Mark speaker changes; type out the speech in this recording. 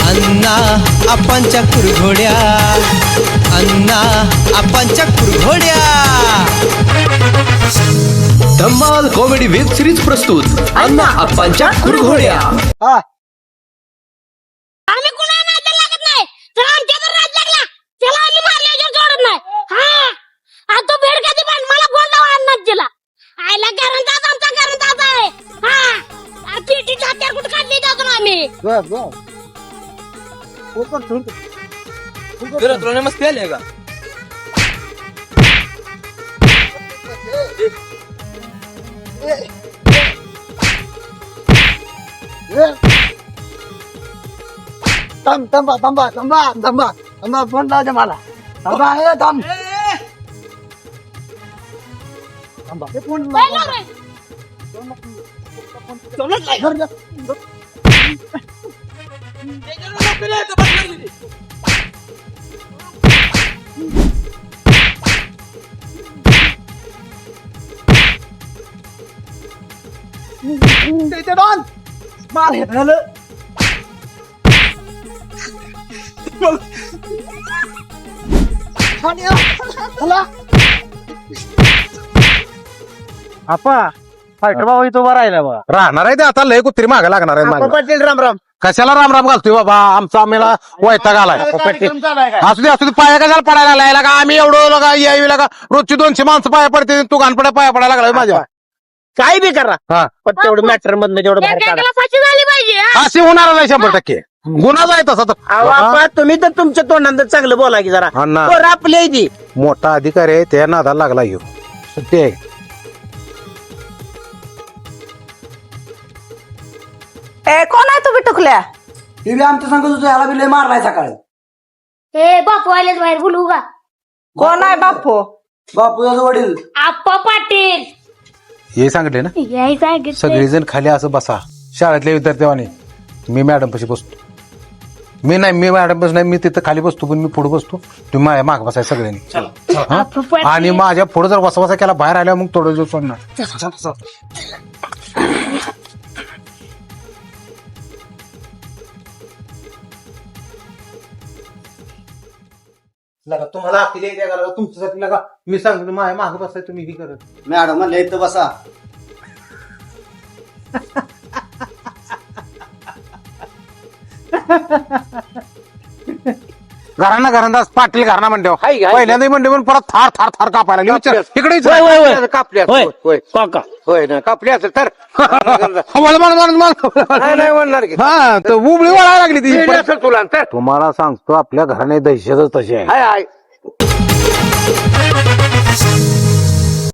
Speaker 1: अण्णा आपांच्या कुरघोड्या, अण्णा आपांच्या कुरघोड्या.
Speaker 2: धम्माल comedy web series प्रस्तुत अण्णा आपांच्या कुरघोड्या.
Speaker 3: आम्ही कुणाला नाद लागत नाही. तर आमच्या तर राज लागला त्याला आम्ही मारल्याशिवाय सोडत नाही. हा आता तो भेड कधी पण मला फोन लावा अन्नात दिला. आयला घरांचाच आमचा घरांचाच आहे. हा पेटीची हत्यार कुठे काढली अजून आम्ही.
Speaker 4: तुला नमस्ते आले का?
Speaker 5: थांबा फोन लावते मला. थांबा हे थांब. थांबा हे फोन
Speaker 3: काय लाव रे?
Speaker 5: डॉन मार हे झालं.
Speaker 6: आपा फायटर बाबा इथं उभा राहिला बघा.
Speaker 7: राहणार आहे ते आता लय कुत्री मागे लागणार आहे मागं.
Speaker 5: पाटील राम राम.
Speaker 7: कशाला राम राम घालतोय बाबा, आमचा आम्हाला वैताग आलाय. असू दे पाया कशाला पडायला लागला का? आम्ही एवढं लगा यावी लागा रोजची 200 माणसं पाया पडते, तू घाणपड्या पाया पडायला लागलाय माझ्या.
Speaker 6: काय बी करा
Speaker 7: हा
Speaker 6: पण तेवढं मॅटर मधनं तेवढं बाहेर काढा.
Speaker 3: एकेकाला फाशी झाली पाहिजे. हा?
Speaker 7: अशी होणार नाही 100%. गुन्हाच आहे तसा तर.
Speaker 6: अहो, आपा तुम्ही तर तुमच्या तोंडात चांगलं बोला की जरा.
Speaker 7: अण्णा.
Speaker 6: पोरं आपली आहे ती.
Speaker 7: मोठा अधिकारी आहे त्या नादाला लागला येऊ सुट्टी आहे.
Speaker 8: कोण आहे तुम्ही टुकल्या?
Speaker 5: टीव्ही आमचं सांगत होतो याला बी लय मारलाय सकाळी.
Speaker 3: ए बापू आलेच बाहेर बोलू का?
Speaker 8: कोण आहे बापू?
Speaker 5: बापू याचं वडील.
Speaker 3: आप्पा पाटील
Speaker 7: हे सांगितले ना
Speaker 3: याय सांगितलं.
Speaker 7: सगळेजण खाली असं बसा. शाळेतल्या विद्यार्थ्यावाने मी मॅडम पाशी बसतो. मी मॅडम पाशी नाही, मी तिथं खाली बसतो पण मी पुढे बसतो. तुम्ही माझ्या माग बसाय सगळ्यांनी. हा?
Speaker 3: आप्पा पाटील.
Speaker 7: आणि माझ्या पुढे जर वसा केला बाहेर आल्या मग थोडं दिवस सोडणार. लगा तुम्हाला अखिले द्या लगा तुमच्यासाठी लगा मी सांगतो माझ्या माग बसाय तुम्ही ही करत.
Speaker 5: मॅडम म्हणले इथं बसा.
Speaker 7: घरांना पाटील घरांना म्हणते
Speaker 6: हाय, हाय.
Speaker 7: पहिल्यांदा म्हणते पण परत थार थार थार कापायला लागली. विचार इकडे
Speaker 6: होय, होय, होय.
Speaker 7: कापली
Speaker 6: होय
Speaker 7: होय
Speaker 6: काका.
Speaker 7: होय ना कापली असेल तर नाही म्हणणार की हा तर उबळी वळायला लागली ती तुला तर तुम्हाला सांगतो आपल्या घराने दहशतच तशी आहे.